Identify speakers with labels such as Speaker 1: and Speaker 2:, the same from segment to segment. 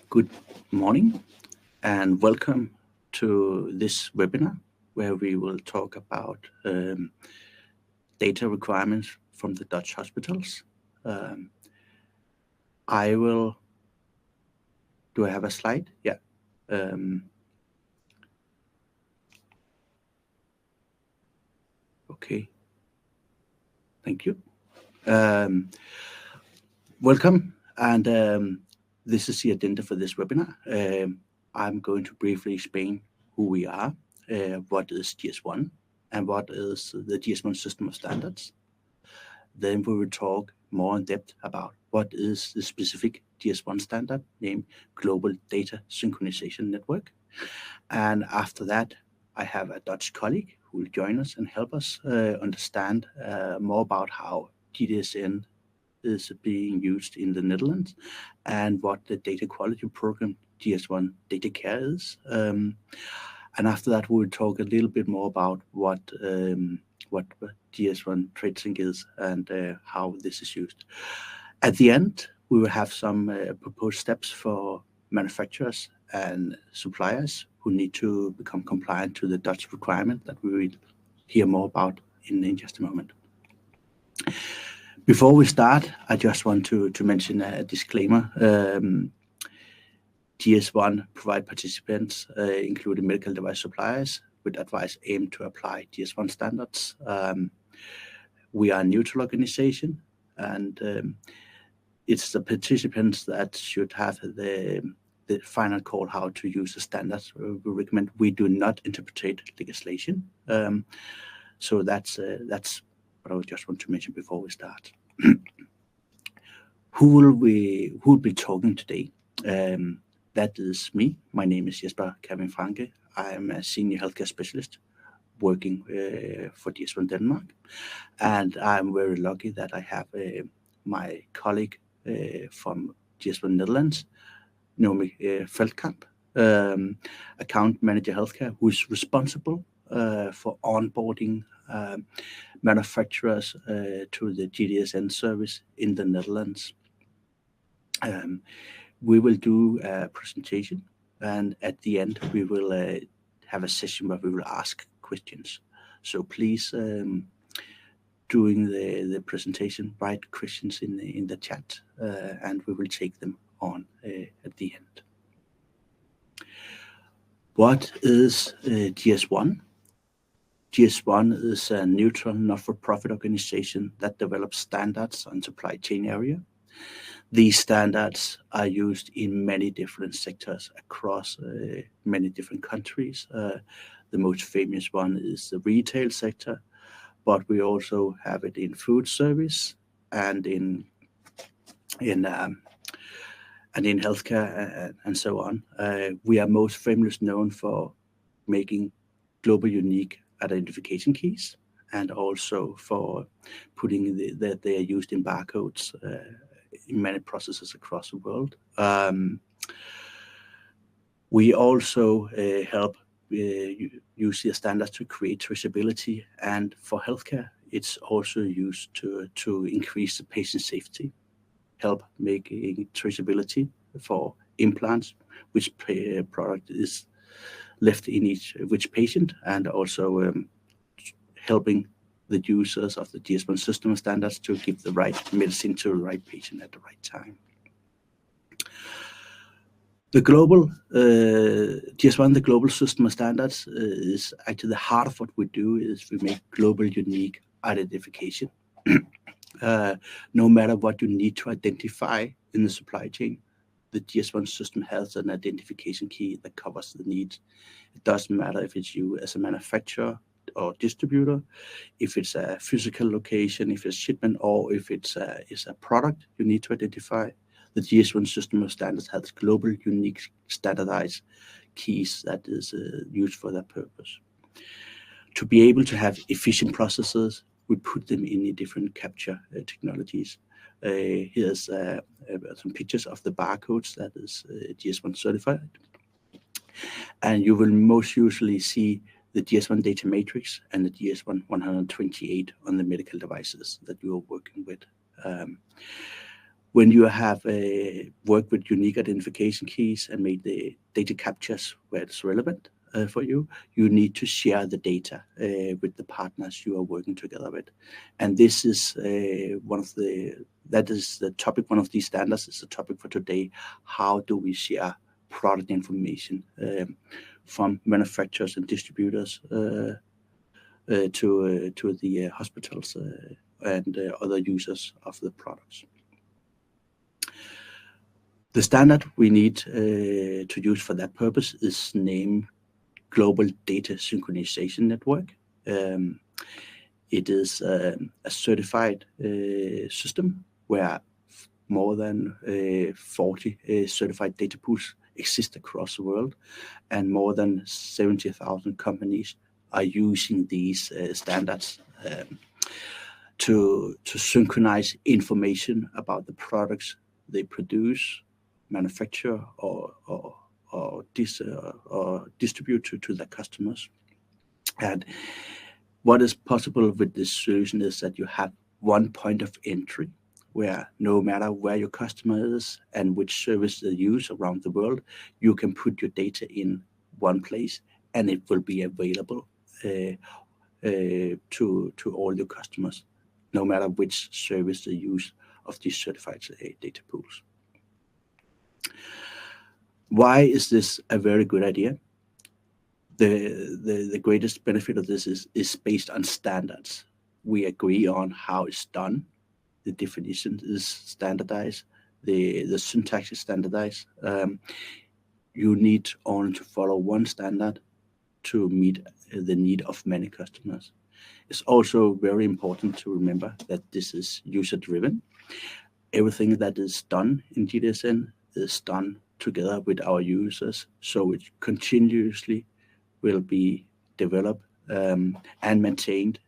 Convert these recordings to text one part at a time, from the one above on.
Speaker 1: Good morning and welcome to this webinar where we will talk about data requirements from the Dutch hospitals. Do I have a slide? Yeah. Okay. Thank you. Welcome, and this is the agenda for this webinar. I'm going to briefly explain who we are, what is GS1, and what is the GS1 system of standards. Then we will talk more in depth about what is the specific GS1 standard named Global Data Synchronization Network. And after that, I have a Dutch colleague who will join us and help us understand more about how GDSN is being used in the Netherlands and what the data quality program GS1 Data Care is. And after that, we'll talk a little bit more about what GS1Trade Sync is and how this is used. At the end, we will have some proposed steps for manufacturers and suppliers who need to become compliant to the Dutch requirement that we will hear more about in just a moment. Before we start, I just want to mention a disclaimer. GS1 provide participants, including medical device suppliers, with advice aimed to apply GS1 standards. We are a neutral organization, and it's the participants that should have the final call how to use the standards. We recommend we do not interpret legislation. So that's what I just want to mention before we start. Who will be talking today? That is me. My name is Jesper Kevin Franke. I am a senior healthcare specialist working for GS1 Denmark, and I'm very lucky that I have my colleague from GS1 Netherlands, Naomi Veltkamp, account manager healthcare, who is responsible for onboarding manufacturers to the GDSN service in the Netherlands. We will do a presentation, and at the end we will have a session where we will ask questions. So please, during the presentation, write questions in the chat, and we will take them on at the end. What is GS1? GS1 is a neutral, not-for-profit organization that develops standards on supply chain area. These standards are used in many different sectors across many different countries. The most famous one is the retail sector, but we also have it in food service and in healthcare and so on. We are most famous known for making global unique identification keys, and also for putting that they are used in barcodes in many processes across the world. We also help use the standards to create traceability, and for healthcare, it's also used to increase the patient safety, help making traceability for implants, which product is left in which patient, and also helping the users of the GS1 system standards to give the right medicine to the right patient at the right time. The global GS1, the global system of standards, is actually the heart of what we do. Is we make global unique identification. No matter what you need to identify in the supply chain, the GS1 system has an identification key that covers the needs. It doesn't matter if it's you as a manufacturer or distributor, if it's a physical location, if it's shipment, or if it's a product you need to identify. The GS1 system of standards has global unique standardized keys that is used for that purpose. To be able to have efficient processes, we put them in the different capture technologies. Here's some pictures of the barcodes that is GS1 certified. And you will most usually see the GS1 data matrix and the GS1 128 on the medical devices that you are working with. When you have worked with unique identification keys and made the data captures where it's relevant for you, you need to share the data with the partners you are working together with. And this is one of the topic. One of these standards is the topic for today. How do we share product information from manufacturers and distributors to the hospitals and other users of the products? The standard we need to use for that purpose is named Global Data Synchronization Network. It is a certified system where more than 40 certified data pools exist across the world, and more than 70,000 companies are using these standards to synchronize information about the products they produce, manufacture, or distribute to their customers. And what is possible with this solution is that you have one point of entry where no matter where your customer is and which service they use around the world, you can put your data in one place and it will be available to all your customers, no matter which service they use of these certified data pools. Why is this a very good idea? The greatest benefit of this is based on standards. We agree on how it's done. The definition is standardized. The syntax is standardized. You need only to follow one standard to meet the need of many customers. It's also very important to remember that this is user-driven. Everything that is done in GDSN is done together with our users, so it continuously will be developed and maintained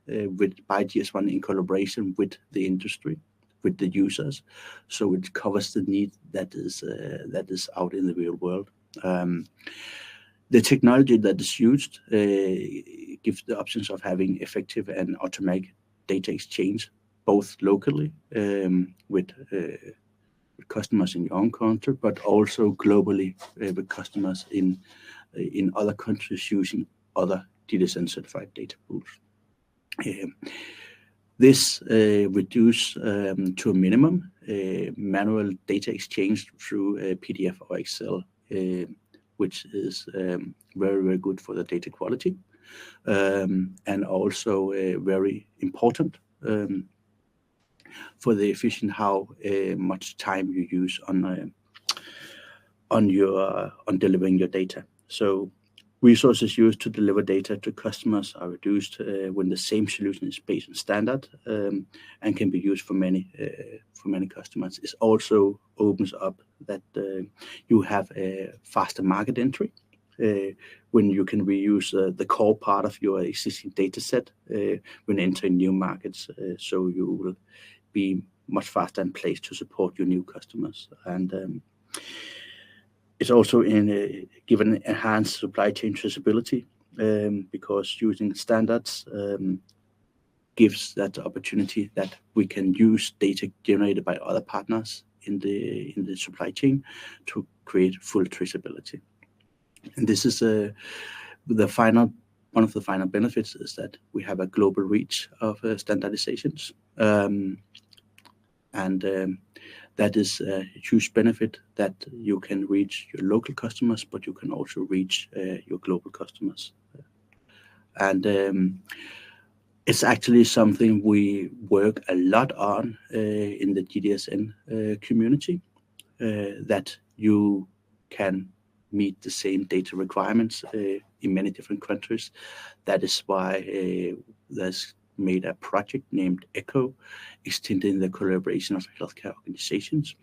Speaker 1: by GS1 in collaboration with the industry, with the users, so it covers the need that is out in the real world. The technology that is used gives the options of having effective and automatic data exchange, both locally with customers in your own country, but also globally with customers in other countries using other GDSN certified data pools. This reduces to a minimum manual data exchange through PDF or Excel, which is very, very good for the data quality, and also very important for the efficient how much time you use on delivering your data. So resources used to deliver data to customers are reduced when the same solution is based on standard and can be used for many customers. It also opens up that you have a faster market entry when you can reuse the core part of your existing data set when entering new markets. So you will be much faster in place to support your new customers. And it's also given enhanced supply chain traceability because using standards gives that opportunity that we can use data generated by other partners in the supply chain to create full traceability. And this is one of the final benefits is that we have a global reach of standardizations. That is a huge benefit that you can reach your local customers, but you can also reach your global customers. And it's actually something we work a lot on in the GDSN community, that you can meet the same data requirements in many different countries. That is why there's made a project named ECHO, extending the collaboration of healthcare organizations,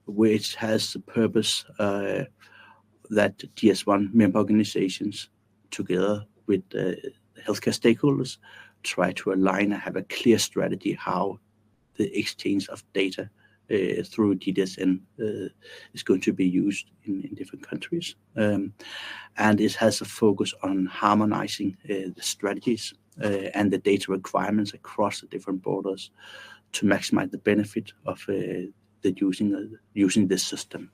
Speaker 1: which has the purpose that GS1 member organizations, together with healthcare stakeholders, try to align and have a clear strategy how the exchange of data through GDSN is going to be used in different countries. And it has a focus on harmonizing the strategies and the data requirements across the different borders to maximize the benefit of using this system.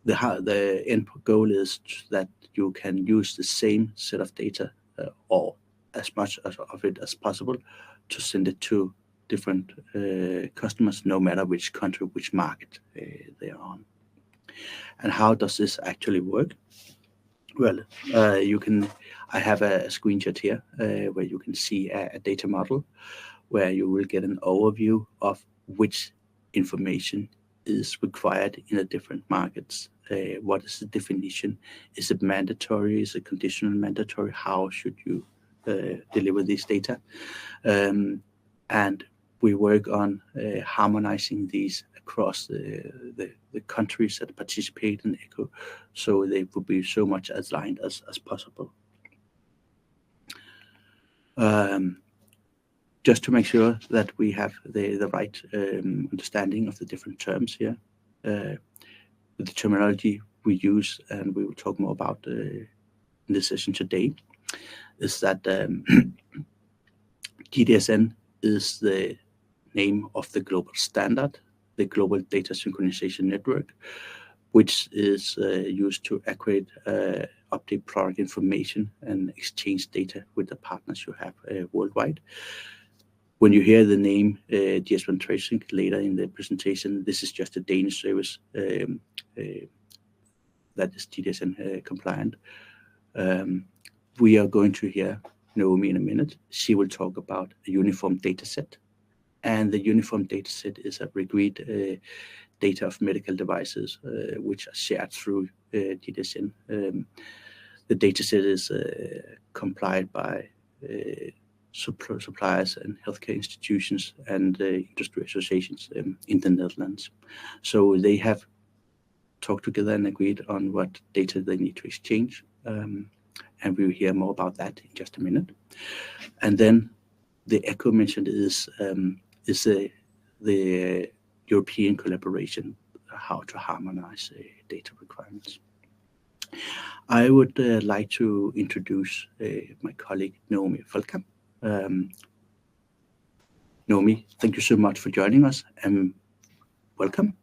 Speaker 1: The end goal is that you can use the same set of data or as much of it as possible to send it to different customers, no matter which country, which market they are on. And how does this actually work? Well, I have a screenshot here where you can see a data model where you will get an overview of which information is required in the different markets. What is the definition? Is it mandatory? Is it conditional mandatory? How should you deliver this data? And we work on harmonizing these across the countries that participate in ECHO, so they will be so much aligned as possible. Just to make sure that we have the right understanding of the different terms here. The terminology we use, and we will talk more about in this session today, is that GDSN is the name of the global standard, the Global Data Synchronization Network, which is used to acquire, update product information and exchange data with the partners you have worldwide. When you hear the name GS1Trade Sync later in the presentation, this is just a Danish service that is GDSN compliant. We are going to hear Naomi in a minute. She will talk about a uniform data set. And the uniform data set is a agreed data of medical devices which are shared through GDSN. The data set is complied by suppliers and healthcare institutions and industry associations in the Netherlands. So they have talked together and agreed on what data they need to exchange. And we will hear more about that in just a minute. And then the ECHO mentioned is the European collaboration, how to harmonize data requirements. I would like to introduce my colleague Naomi Veltkamp. Naomi, thank you so much for joining us and welcome.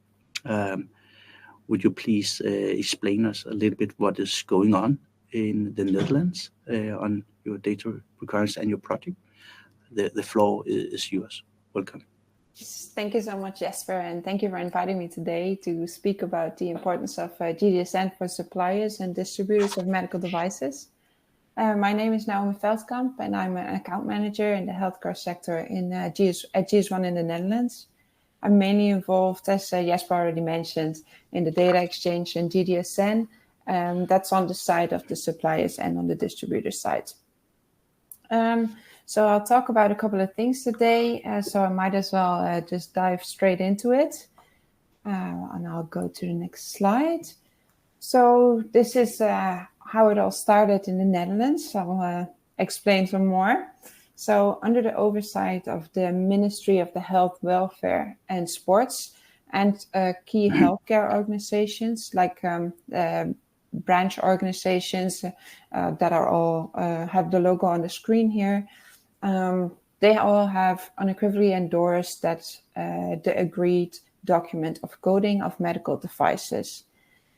Speaker 1: Would you please explain us a little bit what is going on in the Netherlands on your data requirements and your project? The floor is yours. Welcome.
Speaker 2: Thank you so much, Jesper, and thank you for inviting me today to speak about the importance of GDSN for suppliers and distributors of medical devices. My name is Naomi Veltkamp, and I'm an account manager in the healthcare sector at GS1 in the Netherlands. I'm mainly involved, as Jesper already mentioned, in the data exchange and GDSN. That's on the side of the suppliers and on the distributor side. So I'll talk about a couple of things today, so I might as well just dive straight into it. And I'll go to the next slide. So this is how it all started in the Netherlands. I'll explain some more. So under the oversight of the Ministry of the Health, Welfare and Sports and key healthcare organizations like branch organizations that are all have the logo on the screen here. They all have unequivocally endorsed that the agreed document of coding of medical devices.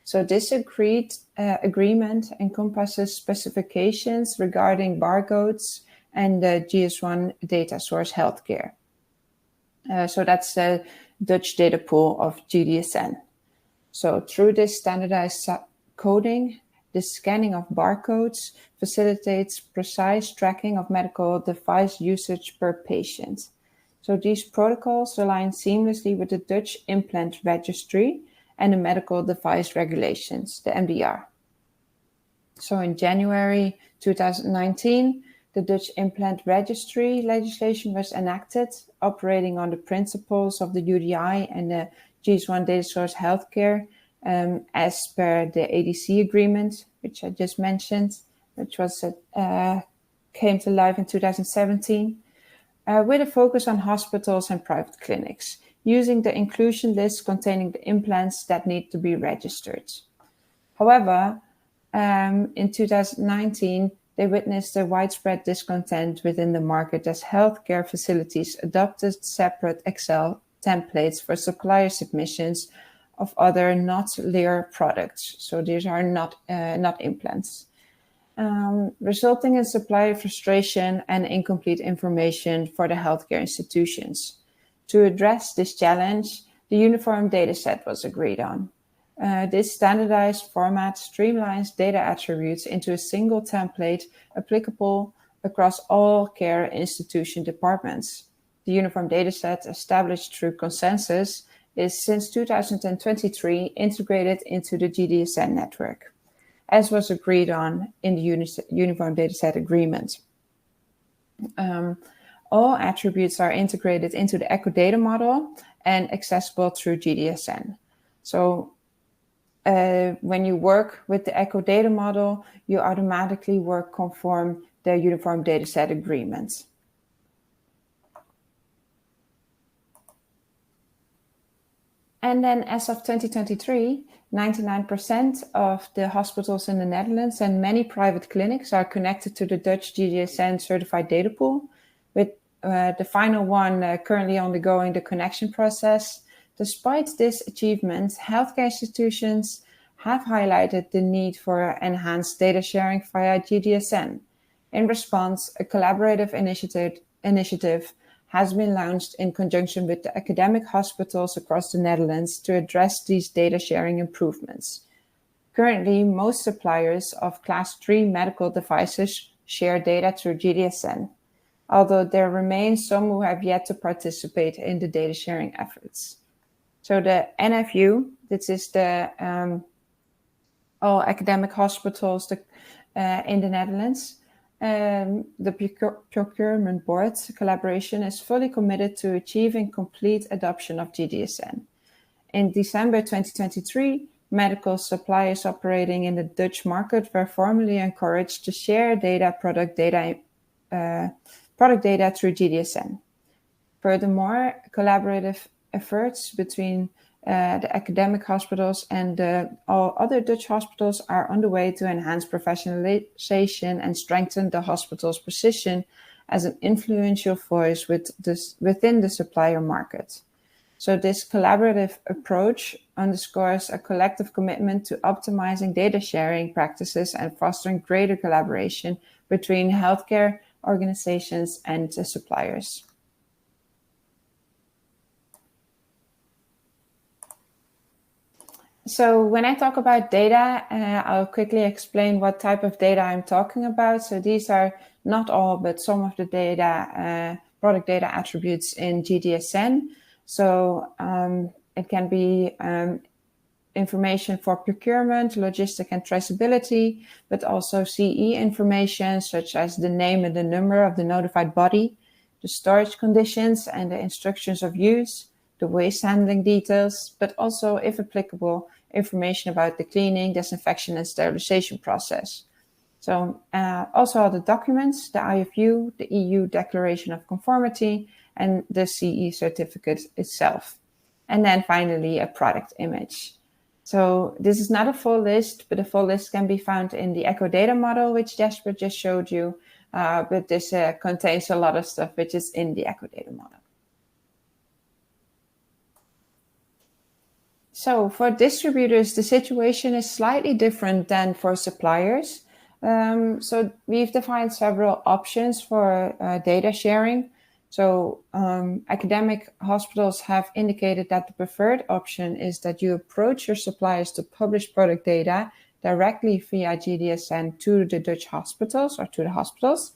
Speaker 2: So this agreed agreement encompasses specifications regarding barcodes and the GS1 data source healthcare. So that's the Dutch data pool of GDSN. So through this standardized coding, the scanning of barcodes facilitates precise tracking of medical device usage per patient. So these protocols align seamlessly with the Dutch implant registry and the medical device regulations, the MDR. So in January 2019, the Dutch implant registry legislation was enacted, operating on the principles of the UDI and the GS1 data source healthcare, as per the ADC agreement, which I just mentioned, which was came to life in 2017, with a focus on hospitals and private clinics, using the inclusion list containing the implants that need to be registered. However, in 2019, they witnessed a widespread discontent within the market as healthcare facilities adopted separate Excel templates for supplier submissions of other not Lear products. So these are not implants. Resulting in supplier frustration and incomplete information for the healthcare institutions. To address this challenge, the uniform dataset was agreed on. This standardized format streamlines data attributes into a single template applicable across all care institution departments. The uniform dataset, established through consensus, is since 2023 integrated into the GDSN network, as was agreed on in the Uniform Dataset Agreement. All attributes are integrated into the EcoData model and accessible through GDSN. So when you work with the EcoData model, you automatically work conform the Uniform Dataset Agreement. And then as of 2023, 99% of the hospitals in the Netherlands and many private clinics are connected to the Dutch GDSN certified data pool, with the final one currently undergoing the connection process. Despite this achievement, healthcare institutions have highlighted the need for enhanced data sharing via GDSN. In response, a collaborative initiative has been launched in conjunction with the academic hospitals across the Netherlands to address these data sharing improvements. Currently, most suppliers of Class 3 medical devices share data through GDSN, although there remain some who have yet to participate in the data sharing efforts. So the NFU, this is the all academic hospitals in the Netherlands, the procurement board collaboration is fully committed to achieving complete adoption of GDSN. In December 2023, medical suppliers operating in the Dutch market were formally encouraged to share product data through GDSN. Furthermore, collaborative efforts between the academic hospitals and all other Dutch hospitals are underway to enhance professionalization and strengthen the hospital's position as an influential voice within the supplier market. So this collaborative approach underscores a collective commitment to optimizing data sharing practices and fostering greater collaboration between healthcare organizations and suppliers. So when I talk about data, I'll quickly explain what type of data I'm talking about. So these are not all, but some of the data, product data attributes in GDSN. So it can be information for procurement, logistic and traceability, but also CE information such as the name and the number of the notified body, the storage conditions and the instructions of use, the waste handling details, but also, if applicable, information about the cleaning, disinfection, and sterilization process. So also all the documents, the IFU, the EU Declaration of Conformity, and the CE certificate itself. And then finally, a product image. So this is not a full list, but a full list can be found in the EcoData model, which Jasper just showed you. But this contains a lot of stuff which is in the EcoData model. So for distributors, the situation is slightly different than for suppliers. So we've defined several options for data sharing. So academic hospitals have indicated that the preferred option is that you approach your suppliers to publish product data directly via GDSN to the Dutch hospitals or to the hospitals.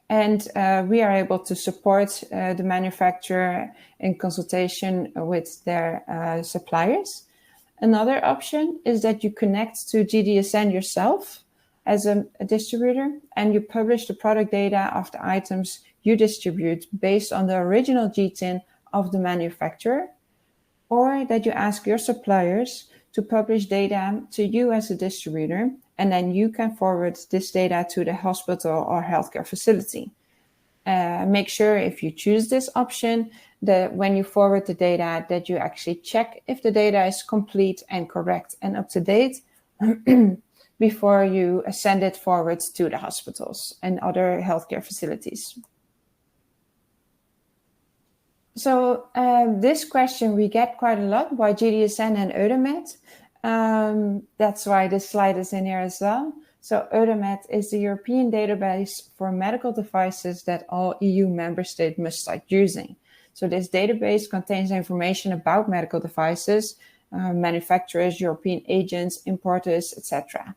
Speaker 2: And we are able to support the manufacturer in consultation with their suppliers. Another option is that you connect to GDSN yourself as a distributor, and you publish the product data of the items you distribute based on the original GTIN of the manufacturer, or that you ask your suppliers to publish data to you as a distributor, and then you can forward this data to the hospital or healthcare facility. Make sure if you choose this option that when you forward the data that you actually check if the data is complete and correct and up to date before you send it forward to the hospitals and other healthcare facilities. So this question we get quite a lot, why GDSN and Eudamed? That's why this slide is in here as well. So Eudamed is the European database for medical devices that all EU member states must start using. So this database contains information about medical devices, manufacturers, European agents, importers, etc.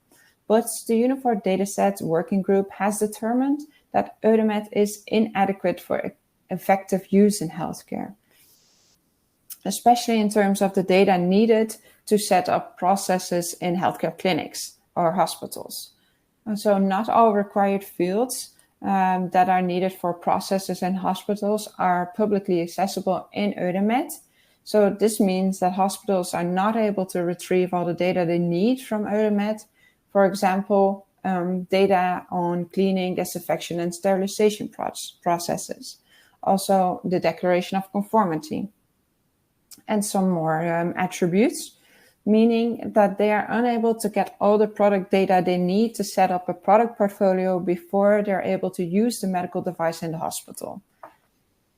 Speaker 2: But the Unified Dataset Working Group has determined that Eudamed is inadequate for effective use in healthcare, especially in terms of the data needed to set up processes in healthcare clinics or hospitals. So not all required fields that are needed for processes in hospitals are publicly accessible in Eudamed. So this means that hospitals are not able to retrieve all the data they need from Eudamed. For example, data on cleaning, disinfection, and sterilization processes. Also, the declaration of conformity, and some more attributes, meaning that they are unable to get all the product data they need to set up a product portfolio before they're able to use the medical device in the hospital.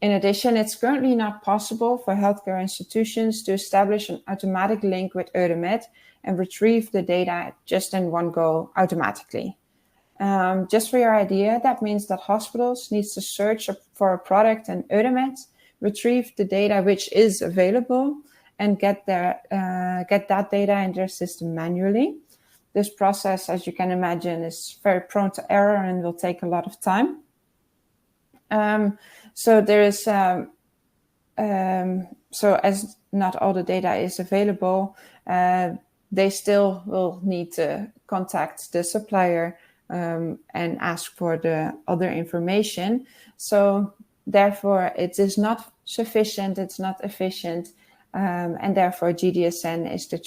Speaker 2: In addition, it's currently not possible for healthcare institutions to establish an automatic link with Eudamed and retrieve the data just in one go automatically. Just for your idea, that means that hospitals need to search for a product in Eudamed, retrieve the data which is available, and get that data in their system manually. This process, as you can imagine, is very prone to error and will take a lot of time. So there is, so as not all the data is available, they still will need to contact the supplier and ask for the other information. So therefore, it is not sufficient, it's not efficient, and therefore GDSN is the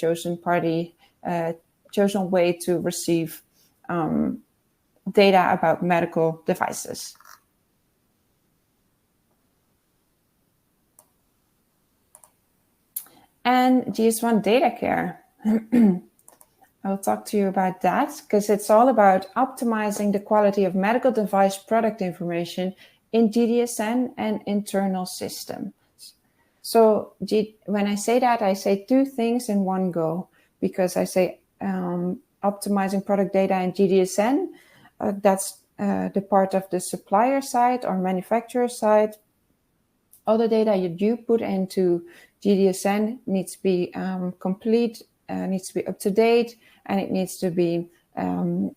Speaker 2: chosen way to receive data about medical devices. And GS1 Data Care. I'll talk to you about that because it's all about optimizing the quality of medical device product information in GDSN and internal systems. So when I say that, I say two things in one go, because I say optimizing product data in GDSN, that's the part of the supplier side or manufacturer side. All the data you do put into GDSN needs to be complete, needs to be up to date, and it needs to be from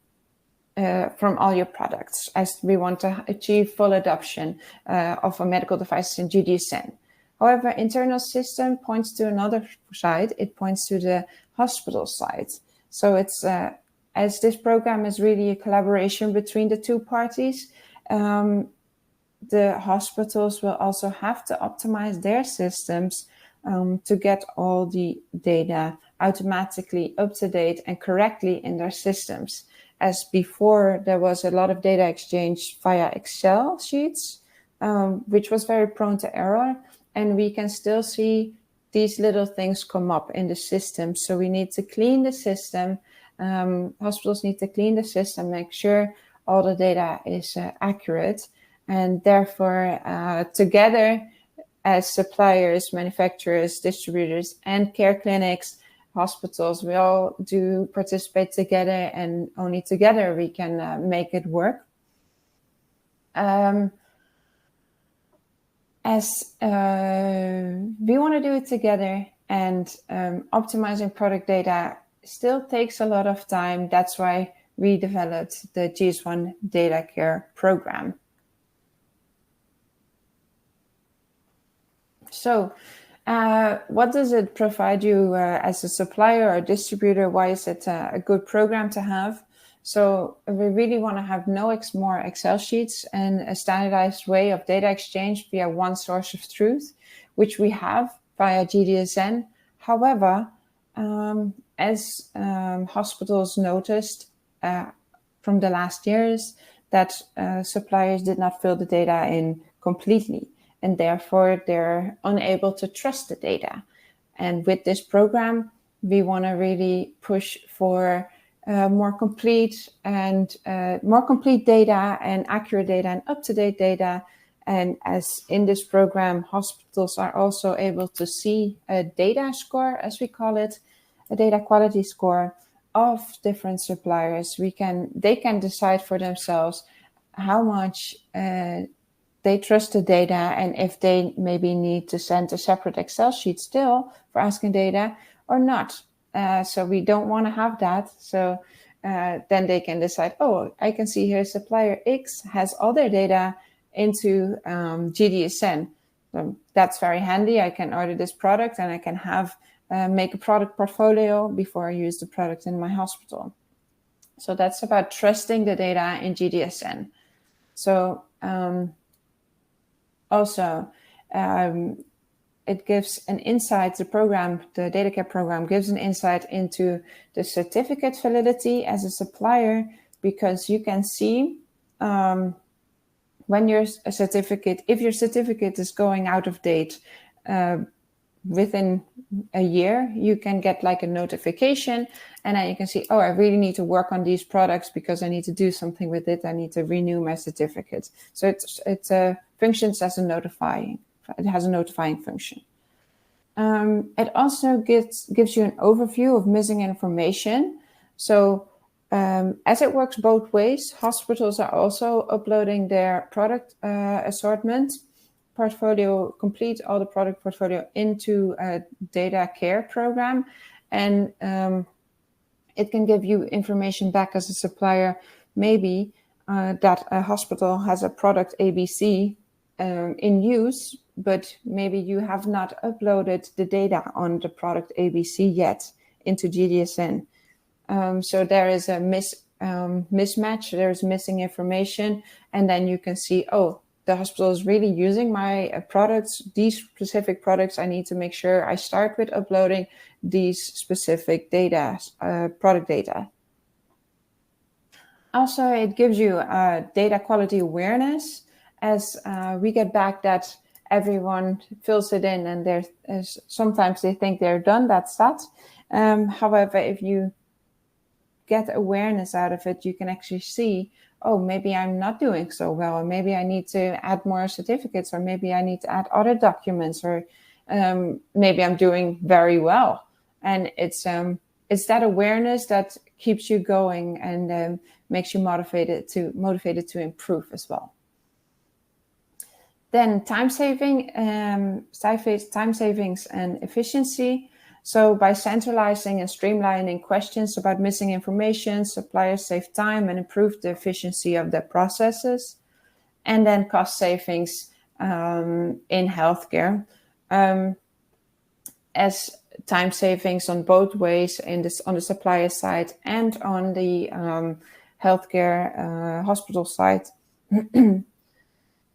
Speaker 2: all your products, as we want to achieve full adoption of a medical device in GDSN. However, internal system points to another side. It points to the hospital side. So it's as this program is really a collaboration between the two parties, the hospitals will also have to optimize their systems to get all the data automatically up to date and correctly in their systems. As before, there was a lot of data exchange via Excel sheets, which was very prone to error. And we can still see these little things come up in the system. So we need to clean the system. Hospitals need to clean the system, make sure all the data is accurate. And therefore, together as suppliers, manufacturers, distributors, and care clinics, hospitals, we all do participate together, and only together we can make it work. As we want to do it together, and optimizing product data still takes a lot of time. That's why we developed the GS1 Data Care program. So what does it provide you as a supplier or distributor? Why is it a good program to have? So we really want to have more Excel sheets and a standardized way of data exchange via one source of truth, which we have via GDSN. However, as hospitals noticed from the last years, that suppliers did not fill the data in completely, and therefore they're unable to trust the data. And with this program, we want to really push for more complete data and accurate data and up-to-date data. And as in this program, hospitals are also able to see a data score, as we call it, a data quality score of different suppliers. They can decide for themselves how much they trust the data, and if they maybe need to send a separate Excel sheet still for asking data or not. So we don't want to have that. So then they can decide, oh, I can see here supplier X has all their data into GDSN. So that's very handy. I can order this product and I can make a product portfolio before I use the product in my hospital. So that's about trusting the data in GDSN. So it gives an insight, the DataCare program gives an insight into the certificate validity as a supplier, because you can see when if your certificate is going out of date within a year, you can get like a notification, and then you can see, oh, I really need to work on these products because I need to do something with it. I need to renew my certificate. So it functions as it has a notifying function. It also gives you an overview of missing information. So as it works both ways, hospitals are also uploading their product assortment portfolio, complete all the product portfolio into a data care program. And it can give you information back as a supplier, maybe that a hospital has a product ABC in use, but maybe you have not uploaded the data on the product ABC yet into GDSN. So there is a mismatch, there's missing information, and then you can see, oh, the hospital is really using my products, these specific products. I need to make sure I start with uploading these specific data, product data. Also, it gives you data quality awareness, as we get back that everyone fills it in, and sometimes they think they're done, that's that. However, if you get awareness out of it, you can actually see, oh, maybe I'm not doing so well, or maybe I need to add more certificates, or maybe I need to add other documents, or maybe I'm doing very well. And it's that awareness that keeps you going and makes you motivated to improve as well. Then time savings and efficiency. So by centralizing and streamlining questions about missing information, suppliers save time and improve the efficiency of their processes. And then cost savings in healthcare, as time savings on both ways, on the supplier side and on the healthcare hospital side.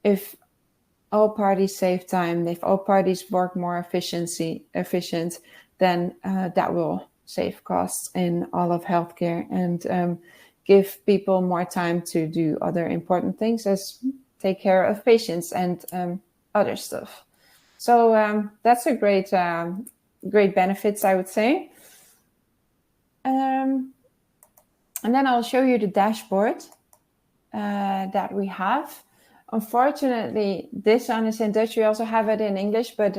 Speaker 2: If all parties save time, if all parties work more efficient, then that will save costs in all of healthcare and give people more time to do other important things, as take care of patients and other stuff. So that's a great benefits, I would say. And then I'll show you the dashboard that we have. Unfortunately, this one is in Dutch. We also have it in English, but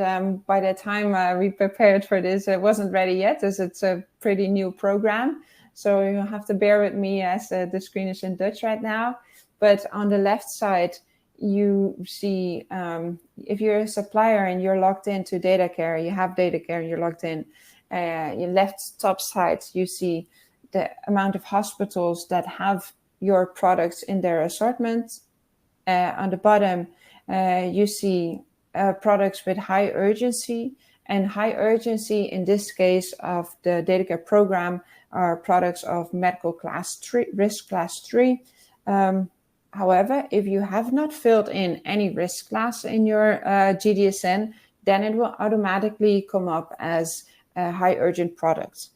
Speaker 2: by the time we prepared for this, it wasn't ready yet, as it's a pretty new program. So you have to bear with me, as the screen is in Dutch right now. But on the left side, you see, if you're a supplier and you're logged into DataCare, you have DataCare and you're logged in, your left top side, you see the amount of hospitals that have your products in their assortment. On the bottom, you see products with high urgency, and high urgency in this case of the DataCare program are products of medical class 3, risk class 3. However, if you have not filled in any risk class in your GDSN, then it will automatically come up as high urgent products.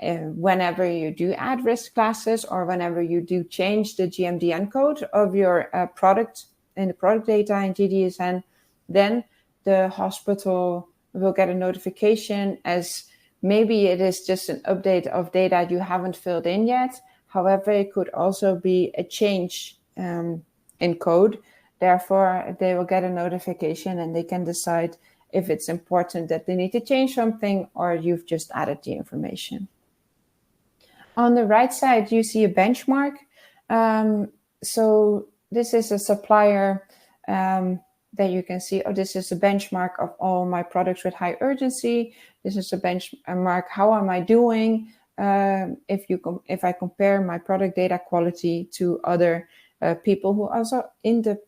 Speaker 2: Whenever you do add risk classes, or whenever you do change the GMDN code of your product in the product data in GDSN, then the hospital will get a notification, as Maybe it is just an update of data you haven't filled in yet. However, it could also be a change in code. Therefore, they will get a notification and they can decide if it's important that they need to change something or you've just added the information. On the right side, you see a benchmark. So this is a supplier that you can see, oh, this is a benchmark of all my products with high urgency. This is a benchmark, how am I doing? If I compare my product data quality to other people who are also in the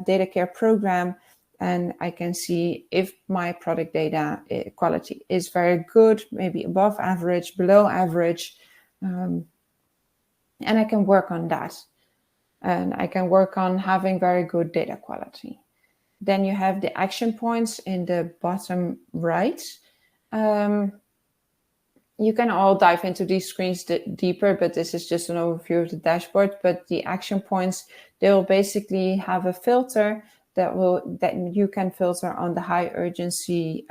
Speaker 2: data care program, and I can see if my product data quality is very good, maybe above average, below average, and I can work on that. And I can work on having very good data quality. Then you have the action points in the bottom right. You can all dive into these screens deeper, but this is just an overview of the dashboard. But the action points, they will basically have a filter that you can filter on the high urgency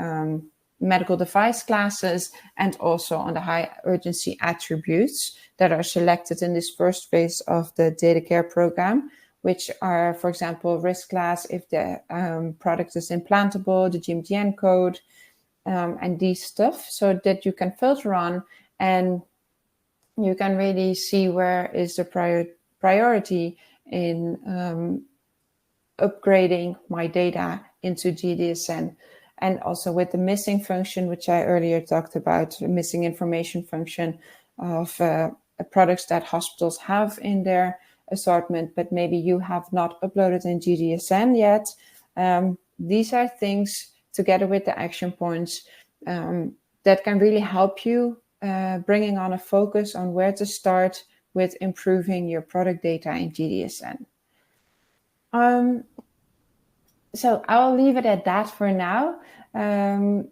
Speaker 2: medical device classes and also on the high urgency attributes that are selected in this first phase of the data care program, which are, for example, risk class if the product is implantable, the GMDN code, and these stuff, so that you can filter on and you can really see where is the priority in upgrading my data into GDSN. And also with the missing function, which I earlier talked about, missing information function of products that hospitals have in their assortment, but maybe you have not uploaded in GDSN yet. These are things together with the action points that can really help you bringing on a focus on where to start with improving your product data in GDSN. So I'll leave it at that for now. And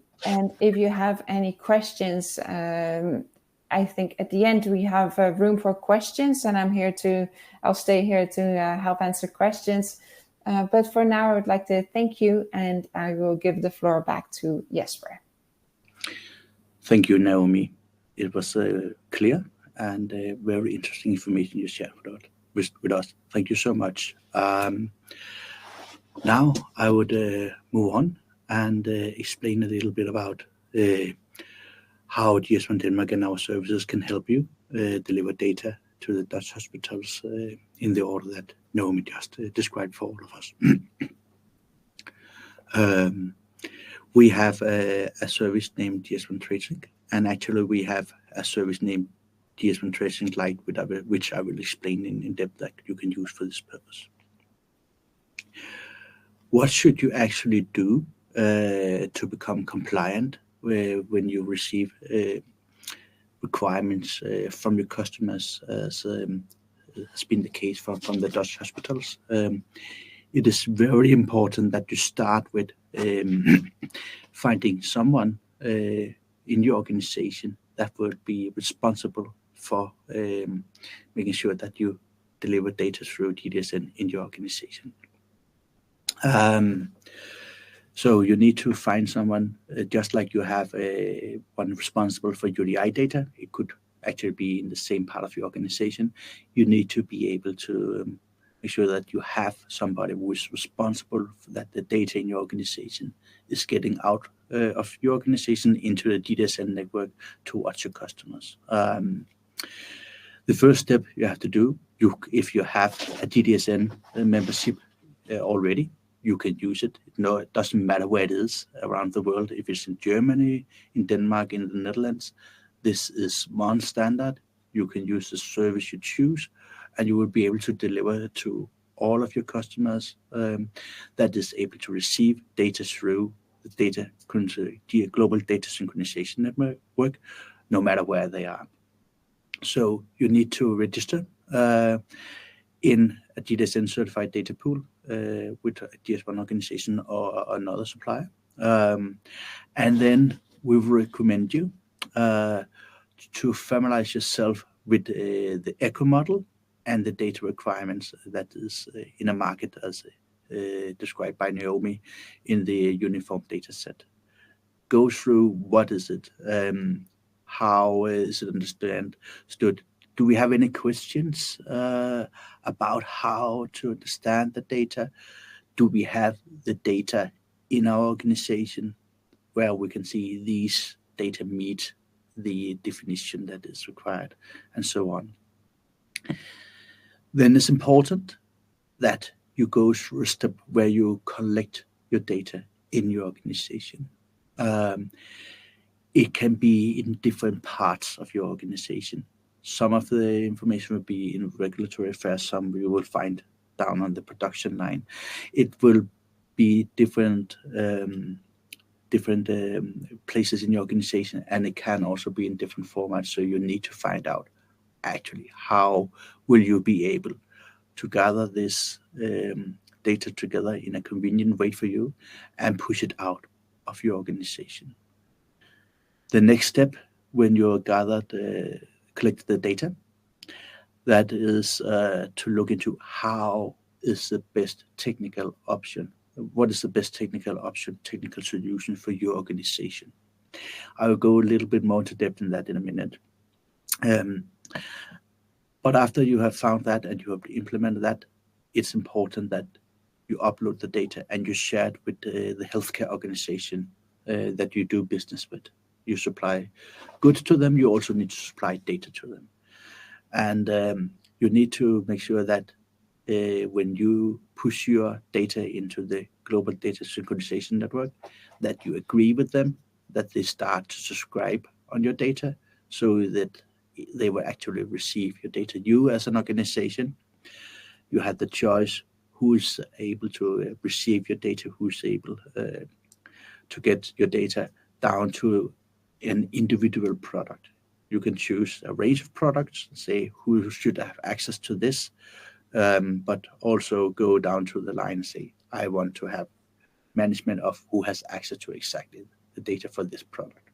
Speaker 2: if you have any questions, I think at the end we have room for questions, and I'll stay here to help answer questions. But for now, I would like to thank you, and I will give the floor back to Jesper.
Speaker 1: Thank you, Naomi. It was clear and very interesting information you shared with us. Thank you so much. Now I would move on and explain a little bit about how GS1 Denmark and our services can help you deliver data to the Dutch hospitals in the order that Naomi just described for all of us. We have a service named GS1Trade Sync, and actually we have a service named GS1Trade Sync Lite, which I will explain in depth that you can use for this purpose. What should you actually do to become compliant when you receive requirements from your customers, as has been the case from the Dutch hospitals? It is very important that you start with finding someone in your organization that will be responsible for making sure that you deliver data through GDSN in your organization. So you need to find someone, just like you have one responsible for UDI data. It could actually be in the same part of your organization. You need to be able to make sure that you have somebody who is responsible for that the data in your organization is getting out of your organization into the GDSN network towards your customers. The first step you have to do, if you have a GDSN membership already, you can use it. No, it doesn't matter where it is around the world. If it's in Germany, in Denmark, in the Netherlands, this is one standard. You can use the service you choose, and you will be able to deliver to all of your customers that is able to receive data through the Global Data Synchronization Network, no matter where they are. So you need to register in a GDSN certified data pool with a GS1 organization or another supplier. And then we recommend you to familiarize yourself with the ECHO model and the data requirements that is in a market as described by Naomi in the uniform data set. Go through what is it. How is it understood? Do we have any questions about how to understand the data? Do we have the data in our organization where we can see these data meet the definition that is required, and so on? Then it's important that you go through a step where you collect your data in your organization. It can be in different parts of your organization. Some of the information will be in regulatory affairs, some you will find down on the production line. It will be different places in your organization, and it can also be in different formats. So you need to find out actually how will you be able to gather this data together in a convenient way for you and push it out of your organization. The next step when you collect the data, that is to look into how is the best technical option. What is the best technical solution for your organization? I will go a little bit more into depth in that in a minute. But after you have found that and you have implemented that, it's important that you upload the data and you share it with the healthcare organization that you do business with. You supply goods to them, you also need to supply data to them. And you need to make sure that when you push your data into the Global Data Synchronization Network, that you agree with them, that they start to subscribe on your data so that they will actually receive your data. You as an organization, you have the choice who's able to receive your data, who's able to get your data down to an individual product. You can choose a range of products, say who should have access to this, but also go down to the line and say, I want to have management of who has access to exactly the data for this product.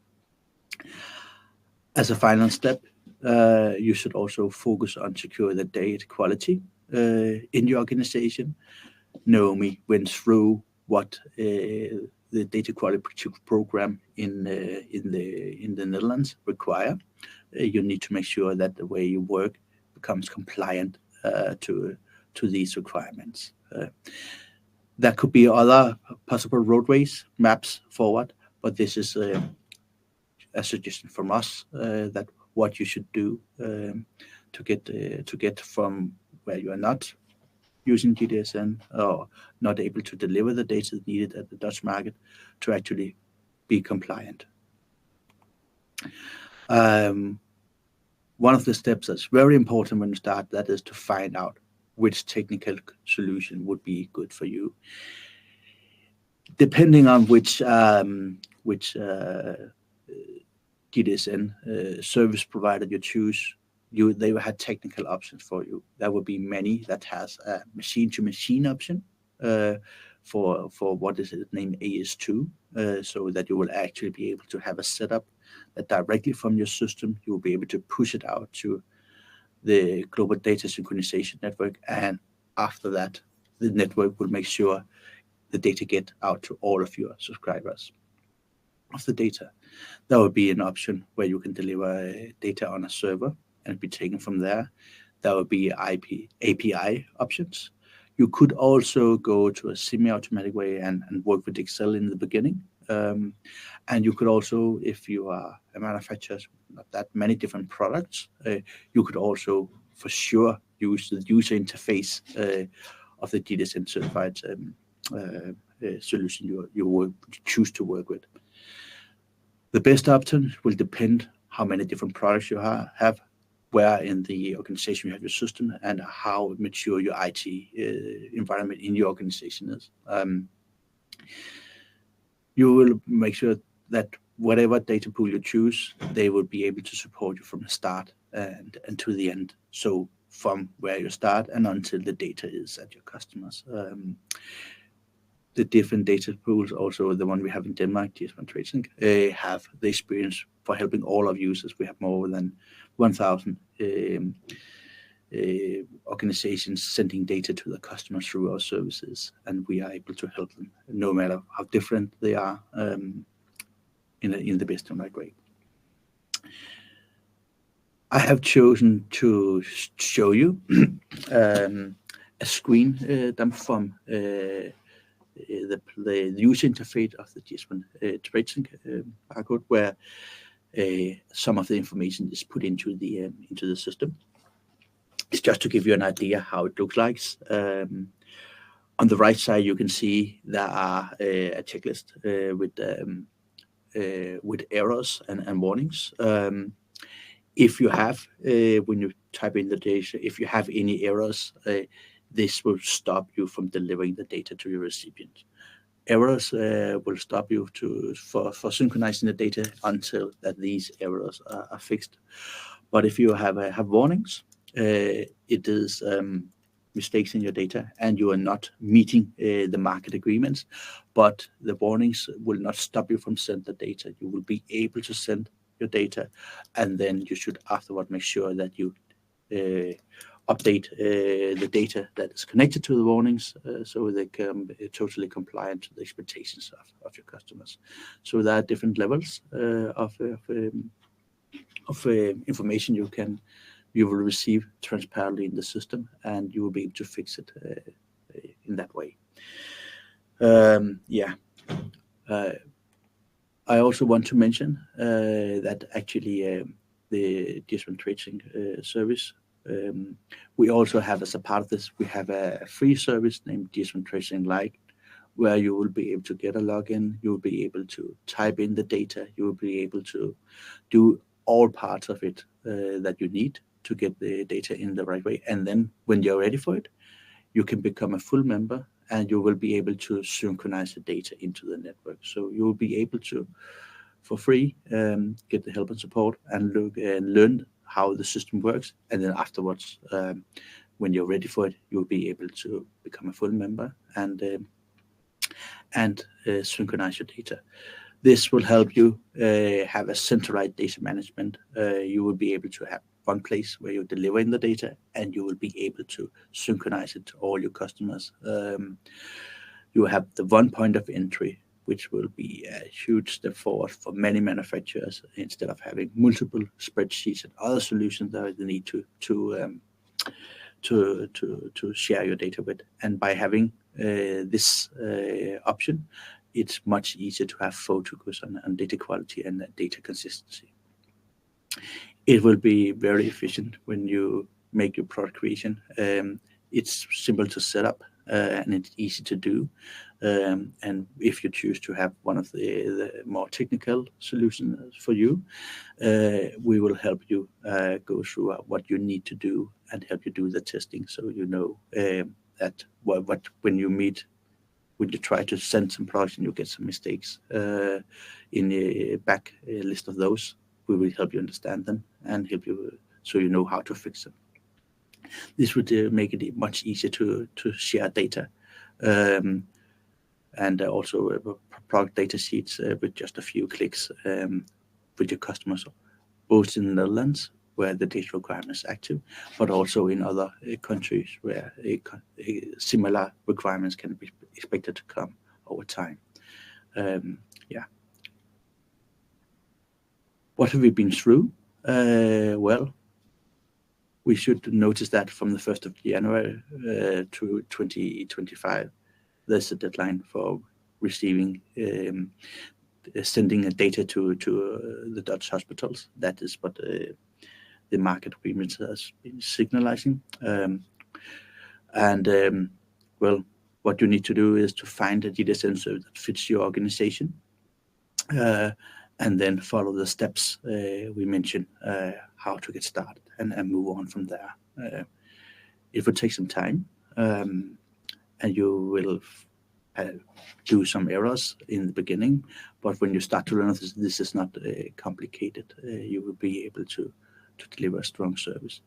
Speaker 1: As a final step, you should also focus on secure the data quality in your organization. Naomi went through what the data quality program in the Netherlands require. You need to make sure that the way you work becomes compliant to these requirements. There could be other possible roadways, maps forward, but this is a suggestion from us that what you should do to get from where you are not using GDSN or not able to deliver the data needed at the Dutch market to actually be compliant. One of the steps that's very important when you start, that is to find out which technical solution would be good for you. Depending on which GDSN service provider you choose, they will have technical options for you. There will be many that has a machine-to-machine option for what is it named AS2, so that you will actually be able to have a setup that directly from your system you will be able to push it out to the Global Data Synchronization Network, and after that the network will make sure the data get out to all of your subscribers of the data. There will be an option where you can deliver data on a server and be taken from there. There will be API options. You could also go to a semi-automatic way and work with Excel in the beginning. And you could also, if you are a manufacturer, not that many different products, you could also for sure use the user interface of the GDSN certified solution you will choose to work with. The best option will depend how many different products you have, where in the organization you have your system, and how mature your IT environment in your organization is. You will make sure that whatever data pool you choose, they will be able to support you from the start and to the end. So from where you start and until the data is at your customers. The different data pools, also the one we have in Denmark, GS1Trade Sync, have the experience for helping all of users. We have more than 1,000 organizations sending data to the customers through our services, and we are able to help them no matter how different they are in the best and right way. I have chosen to show you a screen dump from the user interface of the GS1 Trade Sync barcode, where some of the information is put into the system. It's just to give you an idea how it looks like. On the right side, you can see there are a checklist with errors and warnings. If you have, when you type in the data, if you have any errors, this will stop you from delivering the data to your recipient. Errors will stop you for synchronizing the data until that these errors are fixed. But if you have warnings, it is mistakes in your data and you are not meeting the market agreements, but the warnings will not stop you from sending the data. You will be able to send your data, and then you should afterward make sure that you update the data that is connected to the warnings, so they can be totally compliant to the expectations of your customers. So there are different levels of information you will receive transparently in the system, and you will be able to fix it in that way. I also want to mention that actually the GS1Trade Sync service, we also have, as a part of this, we have a free service named GS1Trade Sync Lite, where you will be able to get a login, you will be able to type in the data, you will be able to do all parts of it that you need to get the data in the right way. And then when you're ready for it, you can become a full member, and you will be able to synchronize the data into the network. So you will be able to, for free, get the help and support and look and learn how the system works. And then afterwards, when you're ready for it, you'll be able to become a full member and synchronize your data. This will help you have a centralized data management. You will be able to have one place where you're delivering the data, and you will be able to synchronize it to all your customers. You have the one point of entry, which will be a huge step forward for many manufacturers, instead of having multiple spreadsheets and other solutions that they need to share your data with. And by having this option, it's much easier to have focus on data quality and data consistency. It will be very efficient when you make your product creation. It's simple to set up, and it's easy to do. And if you choose to have one of the more technical solutions for you, we will help you go through what you need to do and help you do the testing, so you know that when you try to send some products and you get some mistakes in a back list of those, we will help you understand them and help you so you know how to fix them. This would make it much easier to share data, and also product data sheets with just a few clicks with your customers, both in the Netherlands, where the data requirement is active, but also in other countries where similar requirements can be expected to come over time. What have we been through? Well, we should notice that from the 1st of January to 2025, there's a deadline for receiving, sending data to the Dutch hospitals. That is what the market agreement has been signalizing. Well, what you need to do is to find a GDSN service that fits your organization, and then follow the steps we mentioned, how to get started and move on from there. It will take some time, and you will do some errors in the beginning, but when you start to learn this is not complicated, you will be able to deliver a strong service.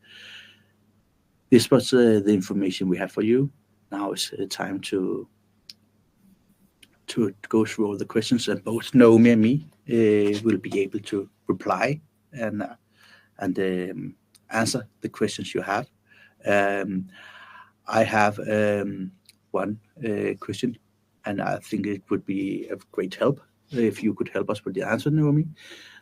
Speaker 1: This was the information we have for you. Now it's time to go through all the questions, and both Naomi and me will be able to reply and answer the questions you have. I have one question, and I think it would be of great help if you could help us with the answer, Naomi.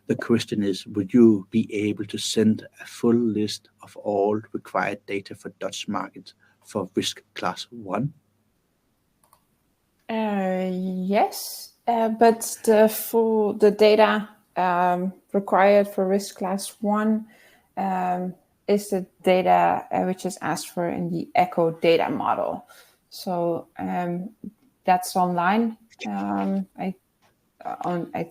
Speaker 1: The question is, would you be able to send a full list of all required data for Dutch market for risk class 1?
Speaker 2: Yes, but the data required for risk class 1 is the data which is asked for in the ECHO data model. So that's online. I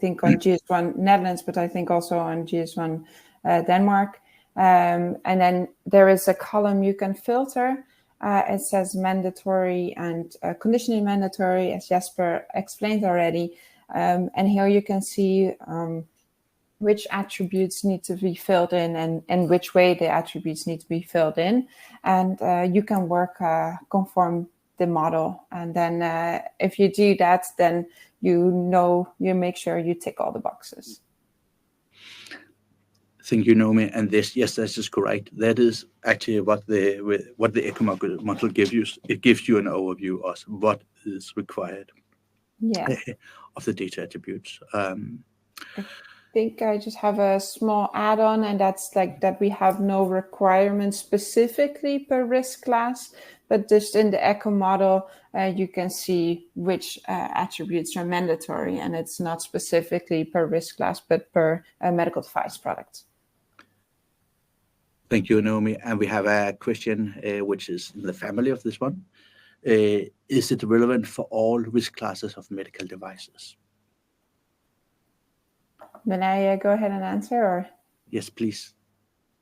Speaker 2: think on GS1 Netherlands, but I think also on GS1 Denmark. And then there is a column you can filter. It says mandatory and conditionally mandatory, as Jesper explained already. And here you can see which attributes need to be filled in and which way the attributes need to be filled in. And you can work conform the model. And then if you do that, then you make sure you tick all the boxes.
Speaker 1: Thank you, Naomi. And this is correct. That is actually what the ECHO model gives you. It gives you an overview of what is required of the data attributes.
Speaker 2: I think I just have a small add-on, and that's like that we have no requirements specifically per risk class, but just in the ECHO model, you can see which attributes are mandatory, and it's not specifically per risk class, but per medical device product.
Speaker 1: Thank you, Naomi. And we have a question which is in the family of this one. Is it relevant for all risk classes of medical devices?
Speaker 2: May I go ahead and answer? Or?
Speaker 1: Yes, please.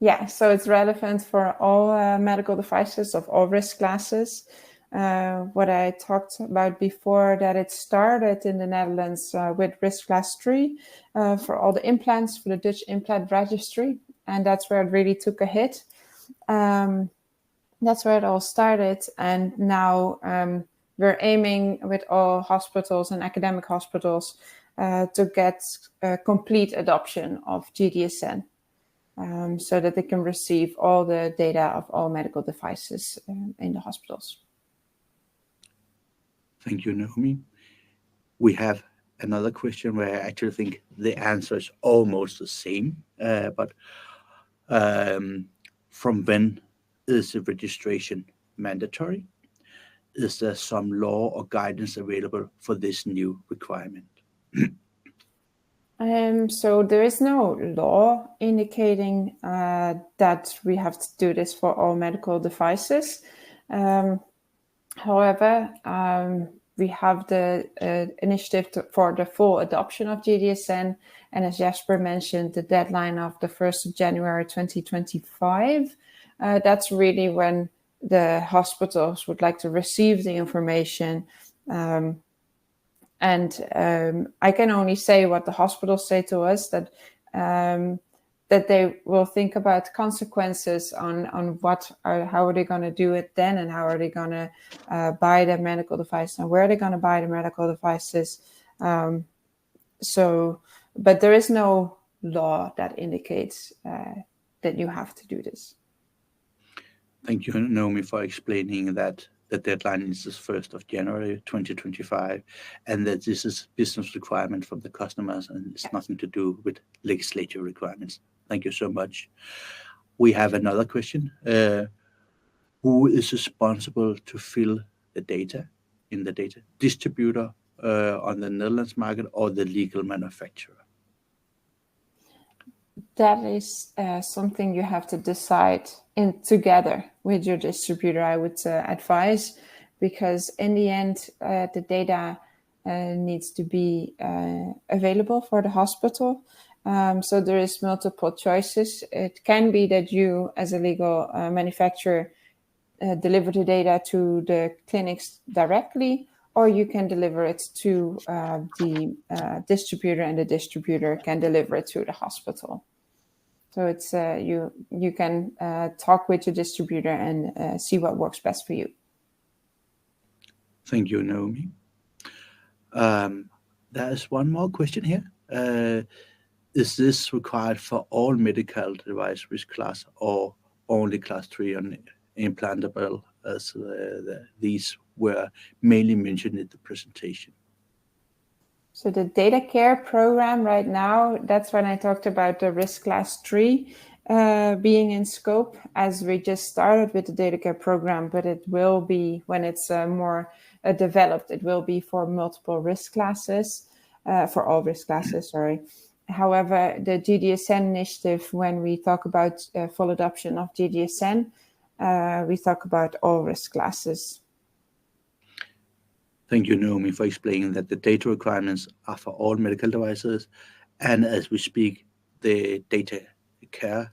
Speaker 2: Yeah, so it's relevant for all medical devices of all risk classes. What I talked about before, that it started in the Netherlands with risk class 3 for all the implants, for the Dutch implant registry. And that's where it really took a hit. That's where it all started. And now we're aiming with all hospitals and academic hospitals to get complete adoption of GDSN so that they can receive all the data of all medical devices in the hospitals.
Speaker 1: Thank you, Naomi. We have another question where I actually think the answer is almost the same, but from when is the registration mandatory? Is there some law or guidance available for this new requirement?
Speaker 2: So there is no law indicating that we have to do this for all medical devices. However, we have the initiative for the full adoption of GDSN. And as Jesper mentioned, the deadline of the 1st of January 2025. That's really when the hospitals would like to receive the information. And I can only say what the hospitals say to us, that they will think about consequences on how are they going to do it then, and how are they going to buy the medical device, and where are they going to buy the medical devices. But there is no law that indicates that you have to do this.
Speaker 1: Thank you, Naomi, for explaining that the deadline is the 1st of January 2025, and that this is business requirement from the customers and it's nothing to do with legislative requirements. Thank you so much. We have another question. Who is responsible to fill the data in the data? Distributor on the Netherlands market or the legal manufacturer?
Speaker 2: That is something you have to decide together with your distributor, I would advise, because in the end, the data needs to be available for the hospital. So there is multiple choices. It can be that you, as a legal manufacturer, deliver the data to the clinics directly, or you can deliver it to the distributor, and the distributor can deliver it to the hospital. So it's you can talk with your distributor and see what works best for you.
Speaker 1: Thank you, Naomi. There's one more question here. Is this required for all medical device risk class or only class 3 on implantable, as these were mainly mentioned in the presentation?
Speaker 2: So the data care program right now, that's when I talked about the risk class 3 being in scope, as we just started with the data care program, but it will be, when it's more developed, it will be for multiple risk classes, for all risk classes, sorry. However, the GDSN initiative, when we talk about full adoption of GDSN, we talk about all risk classes.
Speaker 1: Thank you, Naomi, for explaining that the data requirements are for all medical devices. And as we speak, the data care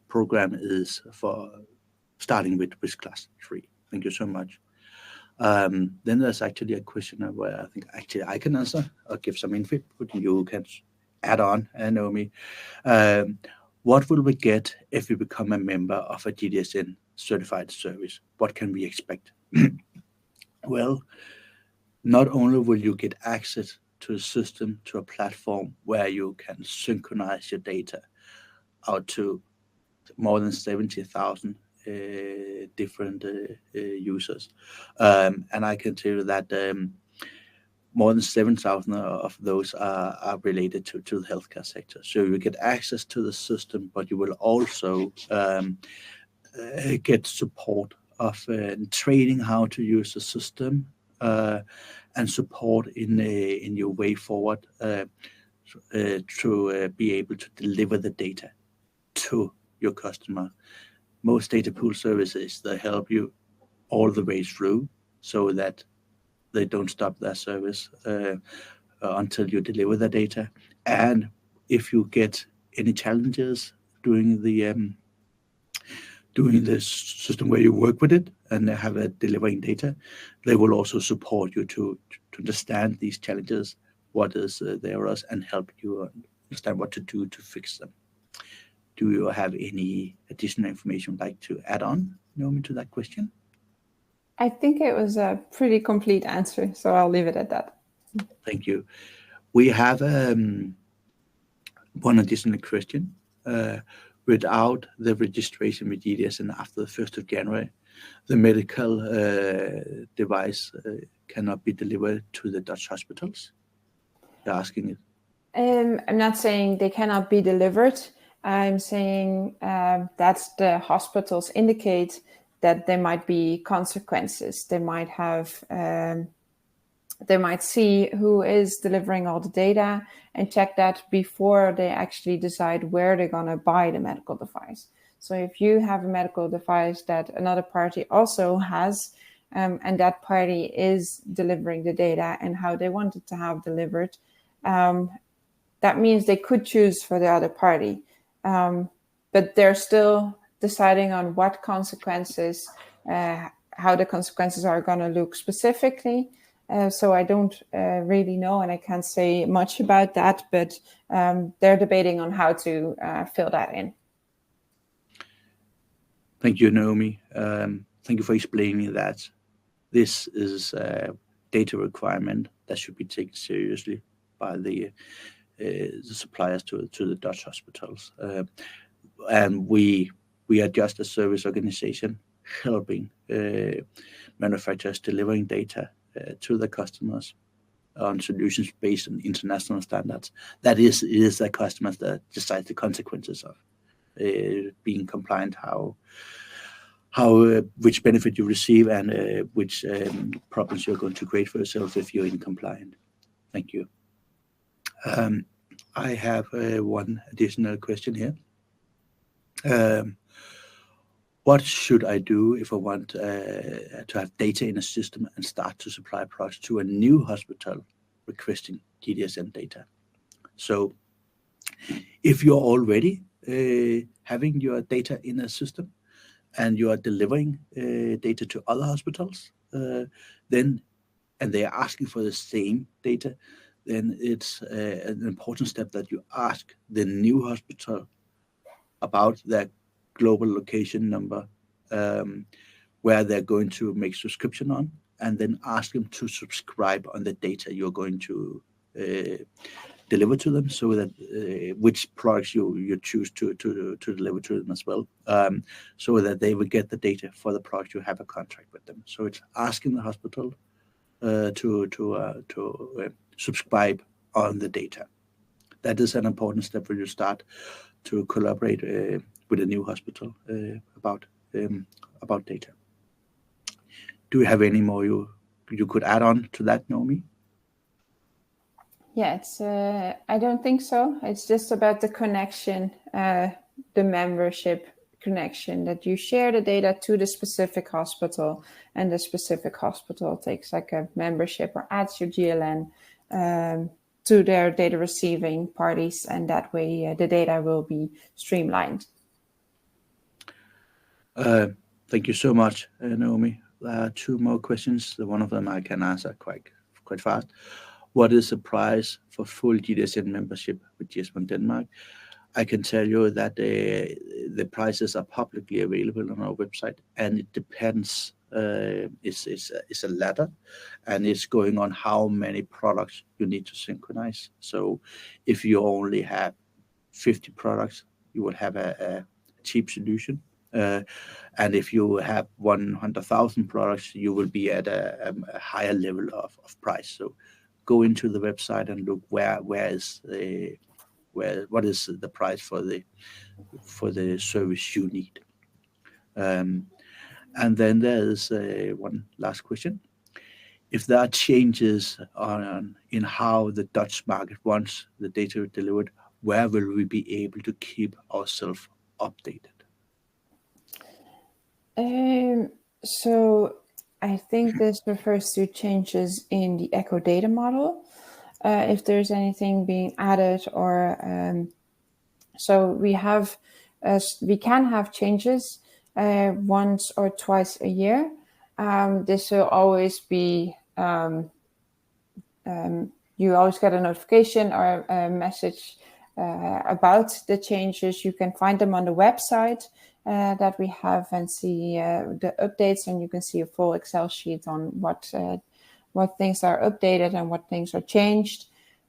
Speaker 1: program is for starting with risk class 3. Thank you so much. Then there's actually a question where I think actually I can answer or give some input, but you can add on, Naomi. What will we get if we become a member of a GDSN certified service? What can we expect? Well, not only will you get access to a system, to a platform where you can synchronize your data out to more than 70,000 different users. And I can tell you that more than 7,000 of those are related to the healthcare sector. So you get access to the system, but you will also get support of training how to use the system and support in your way forward to be able to deliver the data to your customer. Most data pool services, they help you all the way through so that they don't stop their service until you deliver the data. And if you get any challenges doing the system where you work with it and have a delivering data, they will also support you to understand these challenges, what is the errors, and help you understand what to do to fix them. Do you have any additional information you'd like to add on, Naomi, to that question?
Speaker 2: I think it was a pretty complete answer, so I'll leave it at that.
Speaker 1: Thank you. We have one additional question. Without the registration with GDSN after the 1st of January, the medical device cannot be delivered to the Dutch hospitals? You're asking it.
Speaker 2: I'm not saying they cannot be delivered. I'm saying that the hospitals indicate that there might be consequences. They might have, they might see who is delivering all the data and check that before they actually decide where they're going to buy the medical device. So if you have a medical device that another party also has, and that party is delivering the data and how they want it to have delivered, that means they could choose for the other party. But they're still deciding on what consequences, how the consequences are going to look specifically. So I don't really know, and I can't say much about that, but they're debating on how to fill that in.
Speaker 1: Thank you, Naomi. Thank you for explaining that. This is a data requirement that should be taken seriously by the suppliers to the Dutch hospitals. And we are just a service organization helping manufacturers delivering data to the customers on solutions based on international standards. That is, it is the customers that decide the consequences of being compliant, how which benefit you receive and which problems you're going to create for yourself if you're incompliant. Thank you. I have one additional question here. What should I do if I want to have data in a system and start to supply products to a new hospital requesting GDSN data? So if you're already having your data in a system and you are delivering data to other hospitals, then and they are asking for the same data, then it's an important step that you ask the new hospital about their global location number, where they're going to make subscription on, and then ask them to subscribe on the data you're going to deliver to them, so that which products you choose to deliver to them as well, so that they will get the data for the product you have a contract with them. So it's asking the hospital to subscribe on the data. That is an important step when you start to collaborate with a new hospital about data. Do you have any more you could add on to that, Naomi?
Speaker 2: Yeah, I don't think so. It's just about the connection, the membership connection, that you share the data to the specific hospital, and the specific hospital takes like a membership or adds your GLN to their data receiving parties, and that way the data will be streamlined.
Speaker 1: Thank you so much, Naomi. Two more questions. One of them I can answer quite fast. What is the price for full GDSN membership with GS1 Denmark? I can tell you that the prices are publicly available on our website, and it depends. It's a ladder, and it's going on how many products you need to synchronize. So if you only have 50 products, you will have a cheap solution. And if you have 100,000 products, you will be at a higher level of price. So go into the website and look what is the price for the service you need. And then there is one last question. If there are changes in how the Dutch market wants the data delivered, where will we be able to keep ourselves updated?
Speaker 2: So I think this refers to changes in the echo data model. If there's anything being added, or so we can have changes once or twice a year. This will always be you always get a notification or a message about the changes. You can find them on the website that we have, and see the updates, and you can see a full Excel sheet on what things are updated and what things are changed.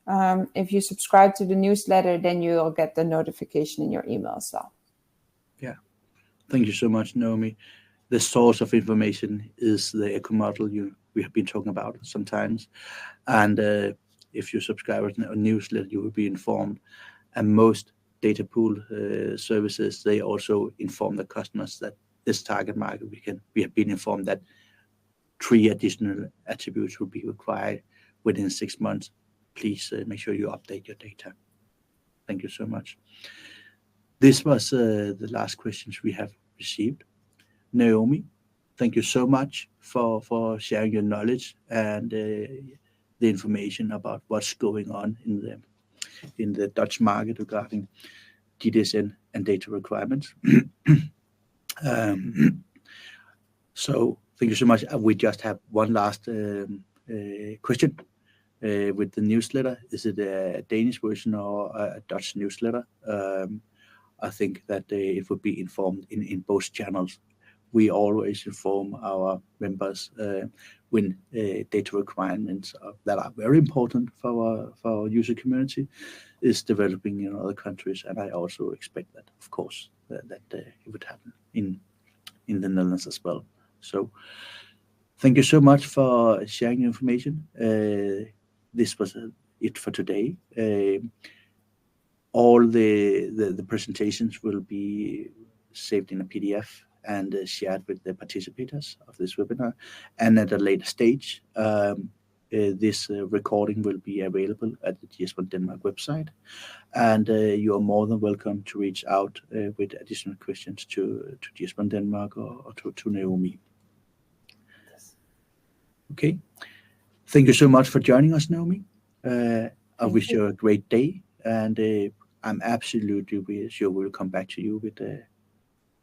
Speaker 2: If you subscribe to the newsletter, then you'll get the notification in your email as well.
Speaker 1: Yeah, thank you so much, Naomi. The source of information is the echo model we have been talking about sometimes, and if you subscribe to a newsletter, you will be informed. And most data pool services, they also inform the customers that this target market, we have been informed that 3 additional attributes will be required within 6 months. Please make sure you update your data. Thank you so much. This was the last questions we have received. Naomi, thank you so much for sharing your knowledge and the information about what's going on in the Dutch market regarding GDSN and data requirements. So thank you so much. We just have one last question with the newsletter. Is it a Danish version or a Dutch newsletter? I think that it would be informed in both channels. We always inform our members when data requirements that are very important for our user community is developing in other countries, and I also expect that, of course, that it would happen in the Netherlands as well. So, thank you so much for sharing your information. This was it for today. All the presentations will be saved in a PDF and shared with the participators of this webinar. And at a later stage, this recording will be available at the GS1 Denmark website. And you are more than welcome to reach out with additional questions to GS1 Denmark or to Naomi. Okay. Thank you so much for joining us, Naomi. I wish you a great day, and I'm absolutely sure we'll come back to you with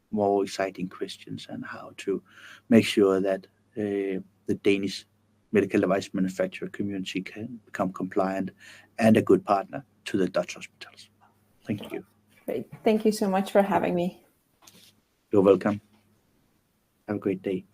Speaker 1: more exciting questions and how to make sure that the Danish medical device manufacturer community can become compliant and a good partner to the Dutch hospitals. Thank you.
Speaker 2: Great. Thank you so much for having me.
Speaker 1: You're welcome. Have a great day.